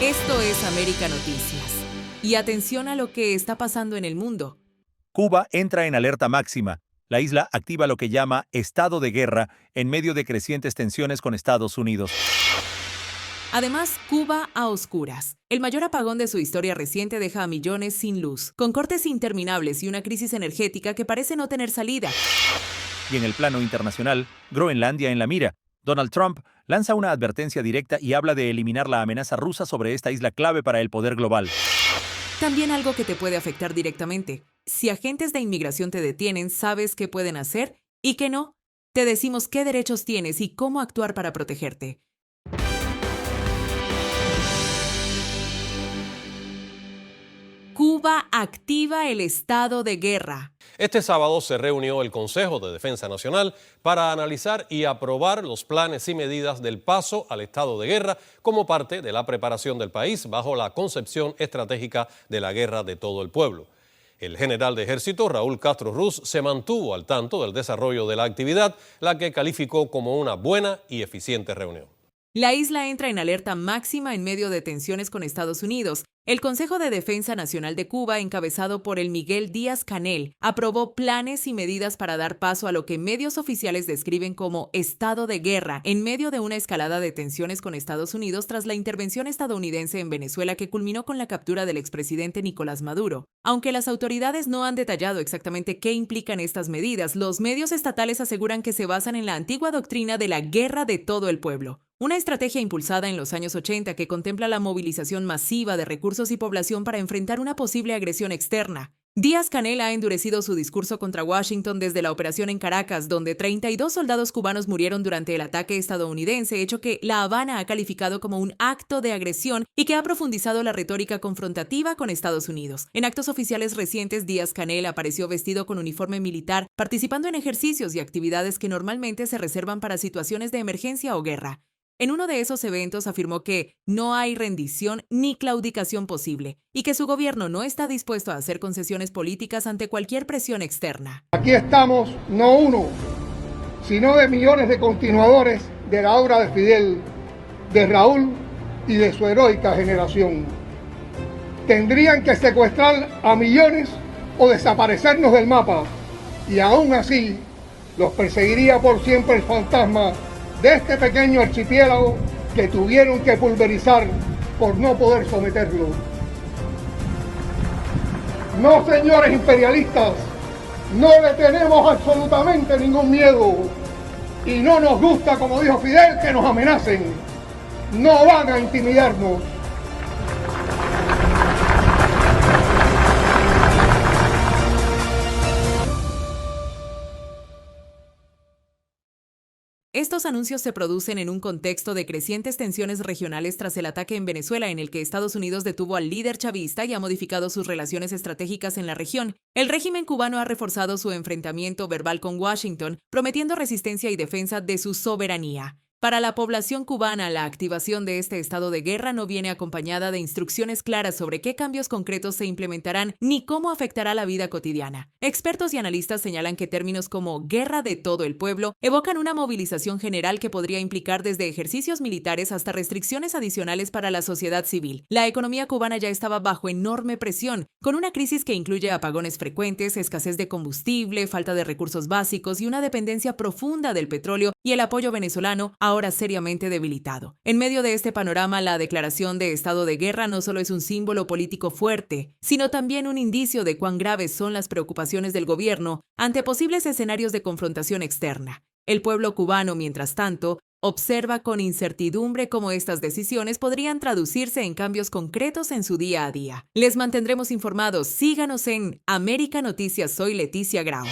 Esto es América Noticias. Y atención a lo que está pasando en el mundo. Cuba entra en alerta máxima. La isla activa lo que llama estado de guerra en medio de crecientes tensiones con Estados Unidos. Además, Cuba a oscuras. El mayor apagón de su historia reciente deja a millones sin luz, con cortes interminables y una crisis energética que parece no tener salida. Y en el plano internacional, Groenlandia en la mira. Donald Trump lanza una advertencia directa y habla de eliminar la amenaza rusa sobre esta isla clave para el poder global. También algo que te puede afectar directamente. Si agentes de inmigración te detienen, sabes qué pueden hacer y qué no. Te decimos qué derechos tienes y cómo actuar para protegerte. Cuba activa el estado de guerra. Este sábado se reunió el Consejo de Defensa Nacional para analizar y aprobar los planes y medidas del paso al estado de guerra como parte de la preparación del país bajo la concepción estratégica de la guerra de todo el pueblo. El general de ejército Raúl Castro Ruz se mantuvo al tanto del desarrollo de la actividad, la que calificó como una buena y eficiente reunión. La isla entra en alerta máxima en medio de tensiones con Estados Unidos. El Consejo de Defensa Nacional de Cuba, encabezado por el Miguel Díaz-Canel, aprobó planes y medidas para dar paso a lo que medios oficiales describen como estado de guerra, en medio de una escalada de tensiones con Estados Unidos tras la intervención estadounidense en Venezuela que culminó con la captura del expresidente Nicolás Maduro. Aunque las autoridades no han detallado exactamente qué implican estas medidas, los medios estatales aseguran que se basan en la antigua doctrina de la guerra de todo el pueblo. Una estrategia impulsada en los años 80 que contempla la movilización masiva de recursos y población para enfrentar una posible agresión externa. Díaz-Canel ha endurecido su discurso contra Washington desde la operación en Caracas, donde 32 soldados cubanos murieron durante el ataque estadounidense, hecho que La Habana ha calificado como un acto de agresión y que ha profundizado la retórica confrontativa con Estados Unidos. En actos oficiales recientes, Díaz-Canel apareció vestido con uniforme militar, participando en ejercicios y actividades que normalmente se reservan para situaciones de emergencia o guerra. En uno de esos eventos afirmó que no hay rendición ni claudicación posible y que su gobierno no está dispuesto a hacer concesiones políticas ante cualquier presión externa. Aquí estamos, no uno, sino de millones de continuadores de la obra de Fidel, de Raúl y de su heroica generación. Tendrían que secuestrar a millones o desaparecernos del mapa y aún así los perseguiría por siempre el fantasma de este pequeño archipiélago que tuvieron que pulverizar por no poder someterlo. No, señores imperialistas, no le tenemos absolutamente ningún miedo y no nos gusta, como dijo Fidel, que nos amenacen. No van a intimidarnos. Estos anuncios se producen en un contexto de crecientes tensiones regionales tras el ataque en Venezuela, en el que Estados Unidos detuvo al líder chavista y ha modificado sus relaciones estratégicas en la región. El régimen cubano ha reforzado su enfrentamiento verbal con Washington, prometiendo resistencia y defensa de su soberanía. Para la población cubana, la activación de este estado de guerra no viene acompañada de instrucciones claras sobre qué cambios concretos se implementarán ni cómo afectará la vida cotidiana. Expertos y analistas señalan que términos como guerra de todo el pueblo evocan una movilización general que podría implicar desde ejercicios militares hasta restricciones adicionales para la sociedad civil. La economía cubana ya estaba bajo enorme presión, con una crisis que incluye apagones frecuentes, escasez de combustible, falta de recursos básicos y una dependencia profunda del petróleo y el apoyo venezolano ahora seriamente debilitado. En medio de este panorama, la declaración de estado de guerra no solo es un símbolo político fuerte, sino también un indicio de cuán graves son las preocupaciones del gobierno ante posibles escenarios de confrontación externa. El pueblo cubano, mientras tanto, observa con incertidumbre cómo estas decisiones podrían traducirse en cambios concretos en su día a día. Les mantendremos informados. Síganos en América Noticias. Soy Leticia Grau.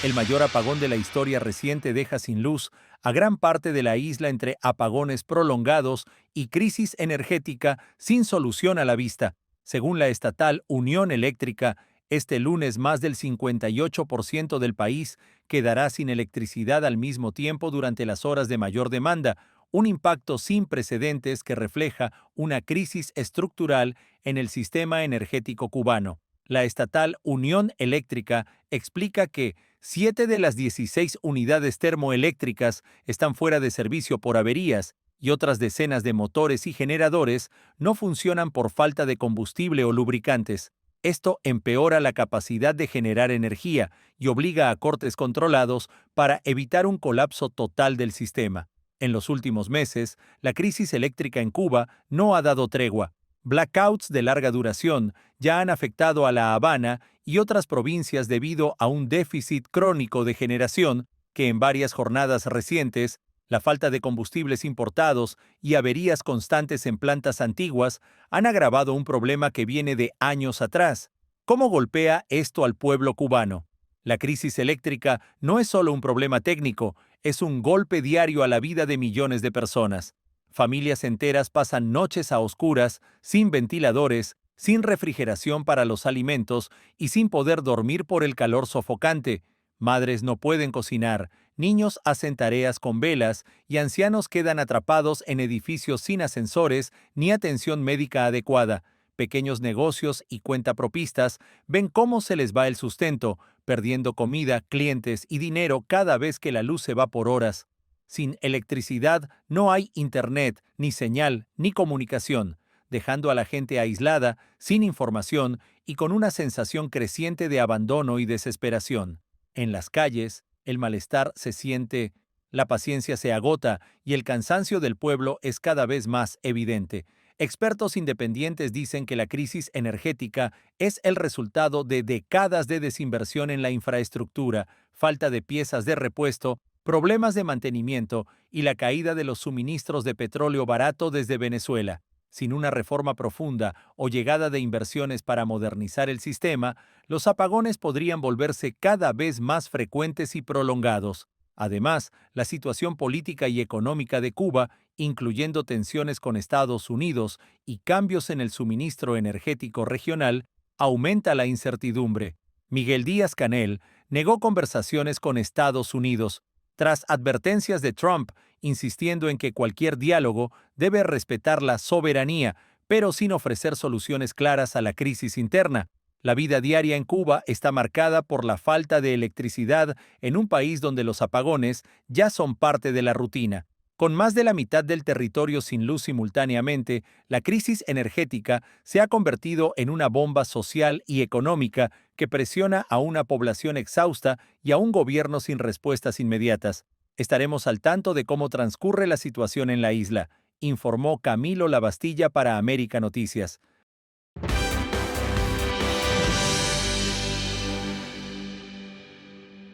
El mayor apagón de la historia reciente deja sin luz a gran parte de la isla entre apagones prolongados y crisis energética sin solución a la vista. Según la estatal Unión Eléctrica, este lunes más del 58% del país quedará sin electricidad al mismo tiempo durante las horas de mayor demanda, un impacto sin precedentes que refleja una crisis estructural en el sistema energético cubano. La estatal Unión Eléctrica explica que 7 de las 16 unidades termoeléctricas están fuera de servicio por averías y otras decenas de motores y generadores no funcionan por falta de combustible o lubricantes. Esto empeora la capacidad de generar energía y obliga a cortes controlados para evitar un colapso total del sistema. En los últimos meses, la crisis eléctrica en Cuba no ha dado tregua. Blackouts de larga duración ya han afectado a La Habana y otras provincias debido a un déficit crónico de generación que en varias jornadas recientes, la falta de combustibles importados y averías constantes en plantas antiguas han agravado un problema que viene de años atrás. ¿Cómo golpea esto al pueblo cubano? La crisis eléctrica no es solo un problema técnico, es un golpe diario a la vida de millones de personas. Familias enteras pasan noches a oscuras, sin ventiladores, sin refrigeración para los alimentos y sin poder dormir por el calor sofocante. Madres no pueden cocinar, niños hacen tareas con velas y ancianos quedan atrapados en edificios sin ascensores ni atención médica adecuada. Pequeños negocios y cuentapropistas ven cómo se les va el sustento, perdiendo comida, clientes y dinero cada vez que la luz se va por horas. Sin electricidad no hay internet, ni señal, ni comunicación, dejando a la gente aislada, sin información y con una sensación creciente de abandono y desesperación. En las calles, el malestar se siente, la paciencia se agota y el cansancio del pueblo es cada vez más evidente. Expertos independientes dicen que la crisis energética es el resultado de décadas de desinversión en la infraestructura, falta de piezas de repuesto, problemas de mantenimiento y la caída de los suministros de petróleo barato desde Venezuela. Sin una reforma profunda o llegada de inversiones para modernizar el sistema, los apagones podrían volverse cada vez más frecuentes y prolongados. Además, la situación política y económica de Cuba, incluyendo tensiones con Estados Unidos y cambios en el suministro energético regional, aumenta la incertidumbre. Miguel Díaz-Canel negó conversaciones con Estados Unidos, tras advertencias de Trump insistiendo en que cualquier diálogo debe respetar la soberanía, pero sin ofrecer soluciones claras a la crisis interna. La vida diaria en Cuba está marcada por la falta de electricidad en un país donde los apagones ya son parte de la rutina. Con más de la mitad del territorio sin luz simultáneamente, la crisis energética se ha convertido en una bomba social y económica que presiona a una población exhausta y a un gobierno sin respuestas inmediatas. Estaremos al tanto de cómo transcurre la situación en la isla, informó Camilo Lavastilla para América Noticias.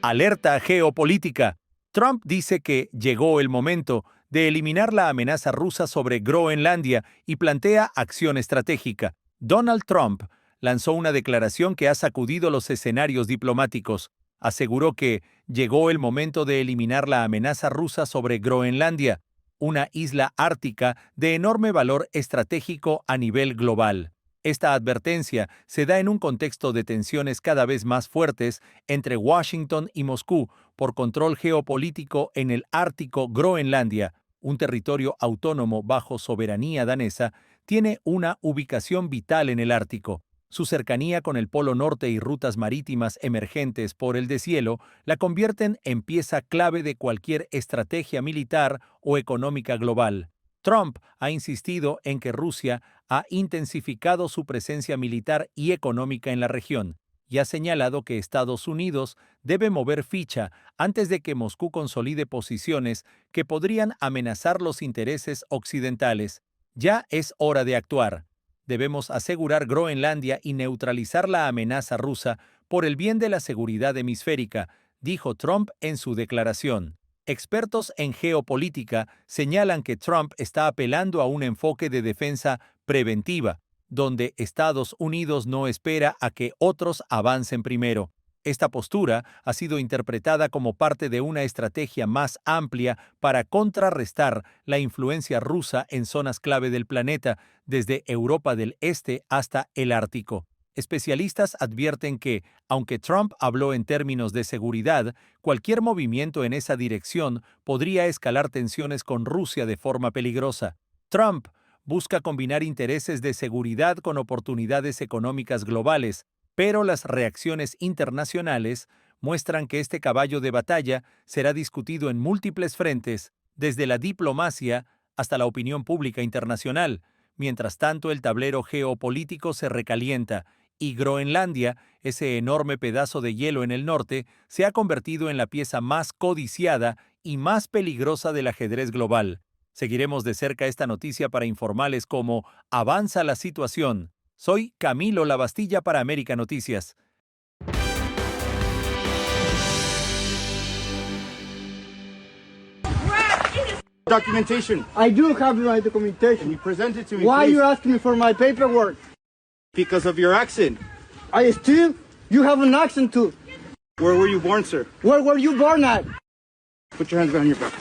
Alerta geopolítica. Trump dice que llegó el momento de eliminar la amenaza rusa sobre Groenlandia y plantea acción estratégica. Donald Trump lanzó una declaración que ha sacudido los escenarios diplomáticos. Aseguró que llegó el momento de eliminar la amenaza rusa sobre Groenlandia, una isla ártica de enorme valor estratégico a nivel global. Esta advertencia se da en un contexto de tensiones cada vez más fuertes entre Washington y Moscú por control geopolítico en el Ártico. Groenlandia, un territorio autónomo bajo soberanía danesa, tiene una ubicación vital en el Ártico. Su cercanía con el Polo Norte y rutas marítimas emergentes por el deshielo la convierten en pieza clave de cualquier estrategia militar o económica global. Trump ha insistido en que Rusia ha intensificado su presencia militar y económica en la región y ha señalado que Estados Unidos debe mover ficha antes de que Moscú consolide posiciones que podrían amenazar los intereses occidentales. Ya es hora de actuar. Debemos asegurar Groenlandia y neutralizar la amenaza rusa por el bien de la seguridad hemisférica, dijo Trump en su declaración. Expertos en geopolítica señalan que Trump está apelando a un enfoque de defensa preventiva, donde Estados Unidos no espera a que otros avancen primero. Esta postura ha sido interpretada como parte de una estrategia más amplia para contrarrestar la influencia rusa en zonas clave del planeta, desde Europa del Este hasta el Ártico. Especialistas advierten que, aunque Trump habló en términos de seguridad, cualquier movimiento en esa dirección podría escalar tensiones con Rusia de forma peligrosa. Trump busca combinar intereses de seguridad con oportunidades económicas globales, pero las reacciones internacionales muestran que este caballo de batalla será discutido en múltiples frentes, desde la diplomacia hasta la opinión pública internacional. Mientras tanto, el tablero geopolítico se recalienta y Groenlandia, ese enorme pedazo de hielo en el norte, se ha convertido en la pieza más codiciada y más peligrosa del ajedrez global. Seguiremos de cerca esta noticia para informarles cómo avanza la situación. Soy Camilo Lavastilla para América Noticias. Documentation. I do have my documentation. Can you present it to me, Why are please? you asking me for my paperwork? Because of your accent. I still, you have an accent too. Where were you born, sir? Where were you born at? Put your hands behind your back.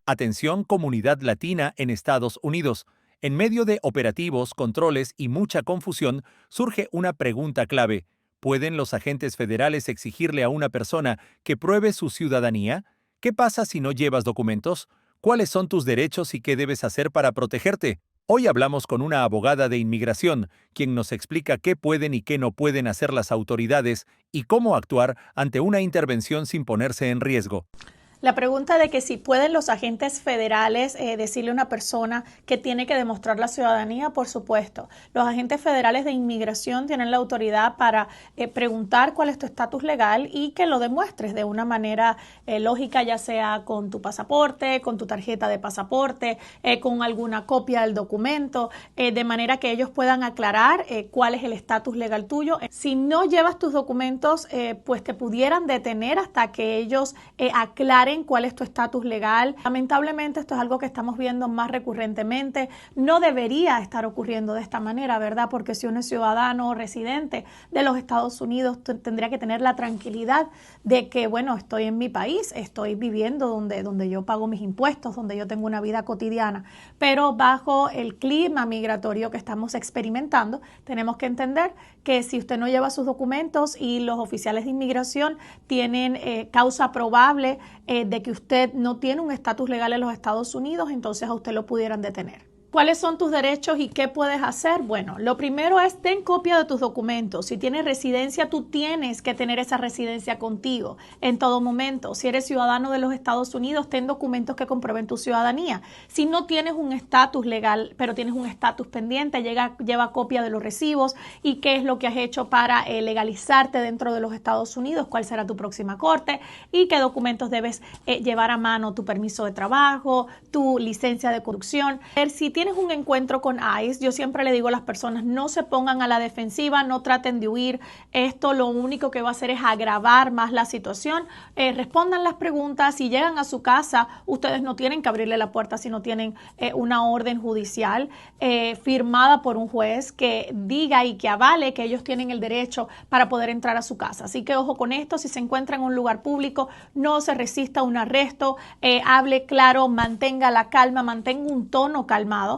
Atención, comunidad latina en Estados Unidos. En medio de operativos, controles y mucha confusión, surge una pregunta clave. ¿Pueden los agentes federales exigirle a una persona que pruebe su ciudadanía? ¿Qué pasa si no llevas documentos? ¿Cuáles son tus derechos y qué debes hacer para protegerte? Hoy hablamos con una abogada de inmigración, quien nos explica qué pueden y qué no pueden hacer las autoridades y cómo actuar ante una intervención sin ponerse en riesgo. La pregunta de que si pueden los agentes federales decirle a una persona que tiene que demostrar la ciudadanía, por supuesto. Los agentes federales de inmigración tienen la autoridad para preguntar cuál es tu estatus legal y que lo demuestres de una manera lógica, ya sea con tu pasaporte, con tu tarjeta de pasaporte, con alguna copia del documento, de manera que ellos puedan aclarar cuál es el estatus legal tuyo. Si no llevas tus documentos, pues te pudieran detener hasta que ellos aclaren cuál es tu estatus legal. Lamentablemente esto es algo que estamos viendo más recurrentemente. No debería estar ocurriendo de esta manera, ¿verdad? Porque si uno es ciudadano o residente de los Estados Unidos, tendría que tener la tranquilidad de que, bueno, estoy en mi país, estoy viviendo donde yo pago mis impuestos, donde yo tengo una vida cotidiana. Pero bajo el clima migratorio que estamos experimentando, tenemos que entender que si usted no lleva sus documentos y los oficiales de inmigración tienen causa probable de que usted no tiene un estatus legal en los Estados Unidos, entonces a usted lo pudieran detener. ¿Cuáles son tus derechos y qué puedes hacer? Bueno, lo primero es ten copia de tus documentos. Si tienes residencia, tú tienes que tener esa residencia contigo en todo momento. Si eres ciudadano de los Estados Unidos, ten documentos que comprueben tu ciudadanía. Si no tienes un estatus legal, pero tienes un estatus pendiente, lleva copia de los recibos y qué es lo que has hecho para legalizarte dentro de los Estados Unidos, cuál será tu próxima corte y qué documentos debes llevar a mano, tu permiso de trabajo, tu licencia de conducción. Si tienes un encuentro con ICE, yo siempre le digo a las personas, no se pongan a la defensiva, no traten de huir. Esto lo único que va a hacer es agravar más la situación. Respondan las preguntas. Si llegan a su casa, ustedes no tienen que abrirle la puerta si no tienen una orden judicial firmada por un juez que diga y que avale que ellos tienen el derecho para poder entrar a su casa. Así que ojo con esto, si se encuentra en un lugar público, no se resista a un arresto, hable claro, mantenga la calma, mantenga un tono calmado.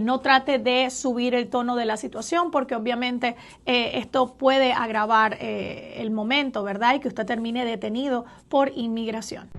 No trate de subir el tono de la situación porque obviamente esto puede agravar el momento, ¿verdad? Y que usted termine detenido por inmigración.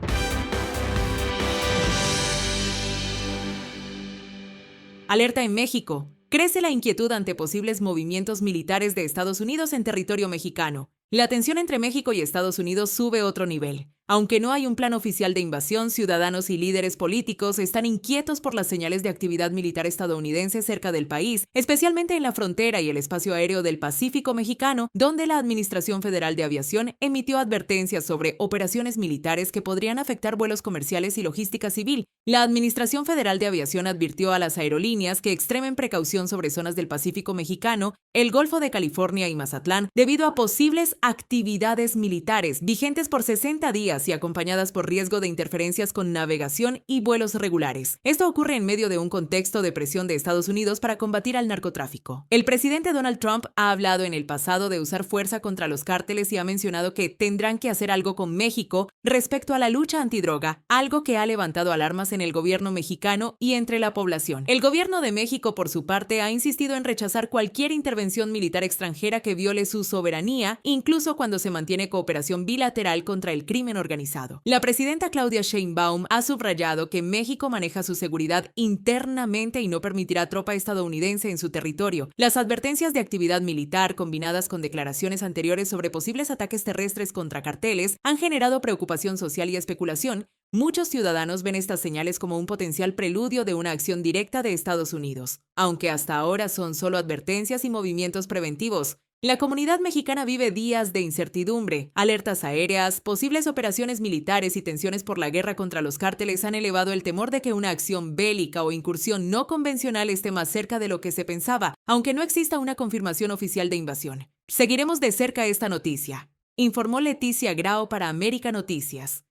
Alerta en México. Crece la inquietud ante posibles movimientos militares de Estados Unidos en territorio mexicano. La tensión entre México y Estados Unidos sube a otro nivel. Aunque no hay un plan oficial de invasión, ciudadanos y líderes políticos están inquietos por las señales de actividad militar estadounidense cerca del país, especialmente en la frontera y el espacio aéreo del Pacífico mexicano, donde la Administración Federal de Aviación emitió advertencias sobre operaciones militares que podrían afectar vuelos comerciales y logística civil. La Administración Federal de Aviación advirtió a las aerolíneas que extremen precaución sobre zonas del Pacífico mexicano, el Golfo de California y Mazatlán, debido a posibles actividades militares vigentes por 60 días y acompañadas por riesgo de interferencias con navegación y vuelos regulares. Esto ocurre en medio de un contexto de presión de Estados Unidos para combatir al narcotráfico. El presidente Donald Trump ha hablado en el pasado de usar fuerza contra los cárteles y ha mencionado que tendrán que hacer algo con México respecto a la lucha antidroga, algo que ha levantado alarmas en el gobierno mexicano y entre la población. El gobierno de México, por su parte, ha insistido en rechazar cualquier intervención militar extranjera que viole su soberanía, incluso cuando se mantiene cooperación bilateral contra el crimen organizado. organizado. La presidenta Claudia Sheinbaum ha subrayado que México maneja su seguridad internamente y no permitirá tropa estadounidense en su territorio. Las advertencias de actividad militar, combinadas con declaraciones anteriores sobre posibles ataques terrestres contra carteles, han generado preocupación social y especulación. Muchos ciudadanos ven estas señales como un potencial preludio de una acción directa de Estados Unidos, aunque hasta ahora son solo advertencias y movimientos preventivos. La comunidad mexicana vive días de incertidumbre. Alertas aéreas, posibles operaciones militares y tensiones por la guerra contra los cárteles han elevado el temor de que una acción bélica o incursión no convencional esté más cerca de lo que se pensaba, aunque no exista una confirmación oficial de invasión. Seguiremos de cerca esta noticia, informó Leticia Grao para América Noticias.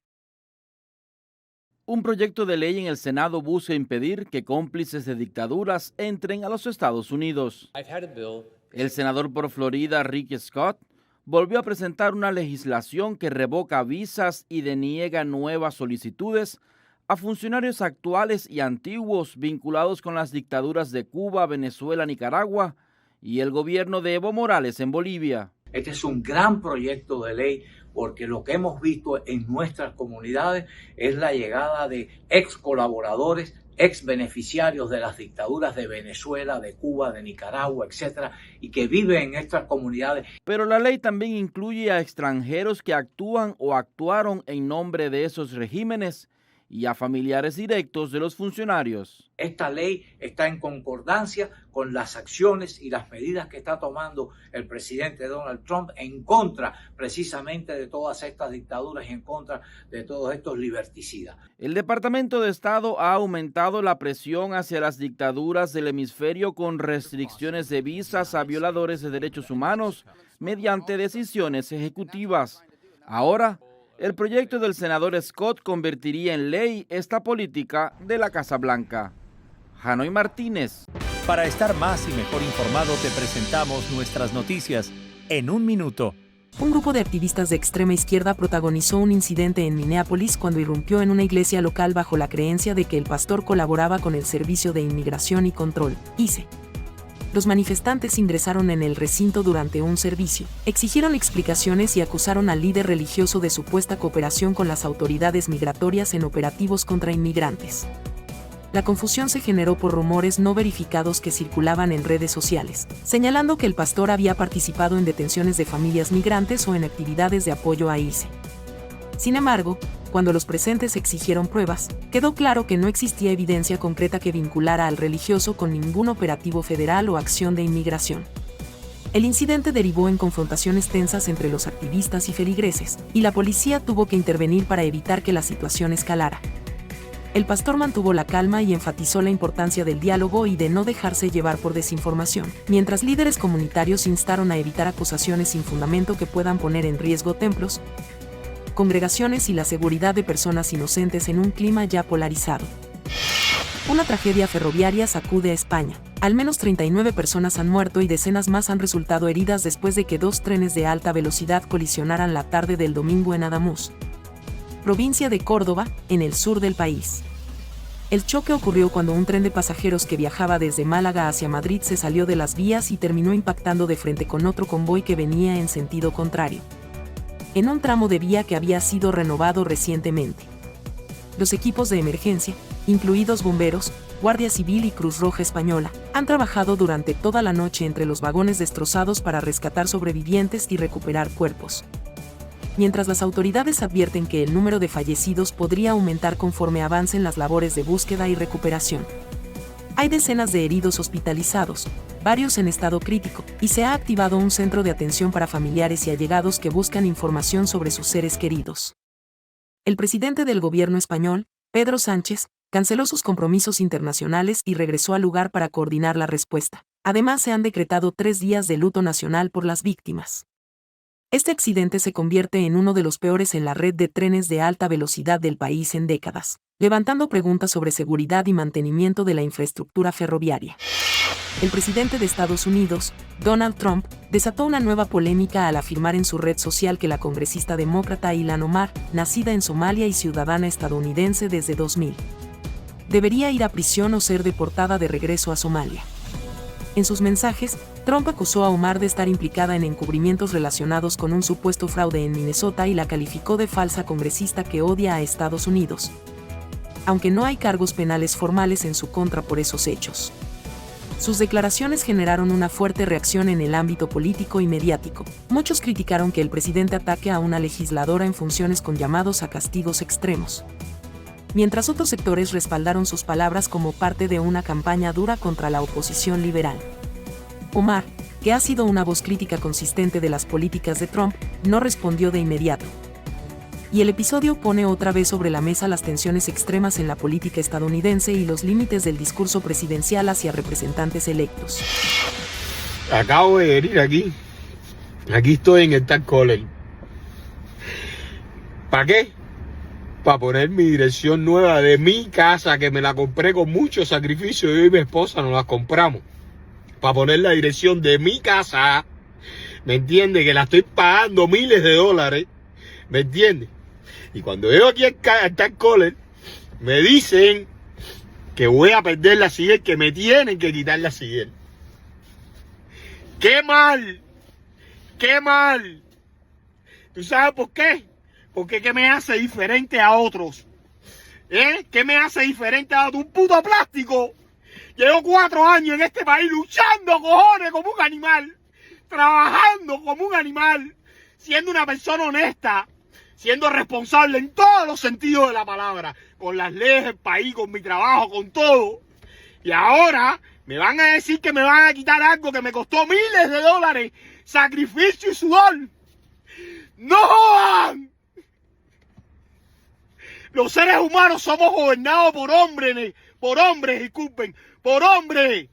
Un proyecto de ley en el Senado busca impedir que cómplices de dictaduras entren a los Estados Unidos. El senador por Florida, Rick Scott, volvió a presentar una legislación que revoca visas y deniega nuevas solicitudes a funcionarios actuales y antiguos vinculados con las dictaduras de Cuba, Venezuela, Nicaragua y el gobierno de Evo Morales en Bolivia. Este es un gran proyecto de ley porque lo que hemos visto en nuestras comunidades es la llegada de ex colaboradores, ex beneficiarios de las dictaduras de Venezuela, de Cuba, de Nicaragua, etcétera, y que viven en estas comunidades. Pero la ley también incluye a extranjeros que actúan o actuaron en nombre de esos regímenes y a familiares directos de los funcionarios. Esta ley está en concordancia con las acciones y las medidas que está tomando el presidente Donald Trump en contra precisamente de todas estas dictaduras y en contra de todos estos liberticidas. El Departamento de Estado ha aumentado la presión hacia las dictaduras del hemisferio con restricciones de visas a violadores de derechos humanos mediante decisiones ejecutivas. Ahora, el proyecto del senador Scott convertiría en ley esta política de la Casa Blanca. Hanoi Martínez. Para estar más y mejor informado, te presentamos nuestras noticias en un minuto. Un grupo de activistas de extrema izquierda protagonizó un incidente en Minneapolis cuando irrumpió en una iglesia local bajo la creencia de que el pastor colaboraba con el Servicio de Inmigración y Control, ICE. Los manifestantes ingresaron en el recinto durante un servicio, exigieron explicaciones y acusaron al líder religioso de supuesta cooperación con las autoridades migratorias en operativos contra inmigrantes. La confusión se generó por rumores no verificados que circulaban en redes sociales, señalando que el pastor había participado en detenciones de familias migrantes o en actividades de apoyo a ICE. Sin embargo, cuando los presentes exigieron pruebas, quedó claro que no existía evidencia concreta que vinculara al religioso con ningún operativo federal o acción de inmigración. El incidente derivó en confrontaciones tensas entre los activistas y feligreses, y la policía tuvo que intervenir para evitar que la situación escalara. El pastor mantuvo la calma y enfatizó la importancia del diálogo y de no dejarse llevar por desinformación, mientras líderes comunitarios instaron a evitar acusaciones sin fundamento que puedan poner en riesgo templos, congregaciones y la seguridad de personas inocentes en un clima ya polarizado. Una tragedia ferroviaria sacude a España. Al menos 39 personas han muerto y decenas más han resultado heridas después de que dos trenes de alta velocidad colisionaran la tarde del domingo en Ademuz, provincia de Córdoba, en el sur del país. El choque ocurrió cuando un tren de pasajeros que viajaba desde Málaga hacia Madrid se salió de las vías y terminó impactando de frente con otro convoy que venía en sentido contrario, en un tramo de vía que había sido renovado recientemente. Los equipos de emergencia, incluidos bomberos, Guardia Civil y Cruz Roja Española, han trabajado durante toda la noche entre los vagones destrozados para rescatar sobrevivientes y recuperar cuerpos, mientras las autoridades advierten que el número de fallecidos podría aumentar conforme avancen las labores de búsqueda y recuperación. Hay decenas de heridos hospitalizados, varios en estado crítico, y se ha activado un centro de atención para familiares y allegados que buscan información sobre sus seres queridos. El presidente del gobierno español, Pedro Sánchez, canceló sus compromisos internacionales y regresó al lugar para coordinar la respuesta. Además, se han decretado 3 días de luto nacional por las víctimas. Este accidente se convierte en uno de los peores en la red de trenes de alta velocidad del país en décadas, levantando preguntas sobre seguridad y mantenimiento de la infraestructura ferroviaria. El presidente de Estados Unidos, Donald Trump, desató una nueva polémica al afirmar en su red social que la congresista demócrata Ilhan Omar, nacida en Somalia y ciudadana estadounidense desde 2000, debería ir a prisión o ser deportada de regreso a Somalia. En sus mensajes, Trump acusó a Omar de estar implicada en encubrimientos relacionados con un supuesto fraude en Minnesota y la calificó de falsa congresista que odia a Estados Unidos, aunque no hay cargos penales formales en su contra por esos hechos. Sus declaraciones generaron una fuerte reacción en el ámbito político y mediático. Muchos criticaron que el presidente ataque a una legisladora en funciones con llamados a castigos extremos, mientras otros sectores respaldaron sus palabras como parte de una campaña dura contra la oposición liberal. Omar, que ha sido una voz crítica consistente de las políticas de Trump, no respondió de inmediato. Y el episodio pone otra vez sobre la mesa las tensiones extremas en la política estadounidense y los límites del discurso presidencial hacia representantes electos. Acabo de venir aquí. Aquí estoy en el Tax College. ¿Para qué? Para poner mi dirección nueva de mi casa, que me la compré con mucho sacrificio. Yo y mi esposa nos la compramos. Para poner la dirección de mi casa. ¿Me entiendes? Que la estoy pagando miles de dólares. ¿Me entiendes? Y cuando llego aquí al Tax College, me dicen que voy a perder la siguiente, que me tienen que quitar la siguiente. ¡Qué mal! ¡Qué mal! ¿Tú sabes por qué? Porque ¿qué me hace diferente a otros? ¿Qué me hace diferente a otros? Un puto plástico. Llevo 4 años en este país luchando, cojones, como un animal. Trabajando como un animal. Siendo una persona honesta. Siendo responsable en todos los sentidos de la palabra. Con las leyes del país, con mi trabajo, con todo. Y ahora me van a decir que me van a quitar algo que me costó miles de dólares. Sacrificio y sudor. ¡No jodan! Los seres humanos somos gobernados por hombres, disculpen, por hombres.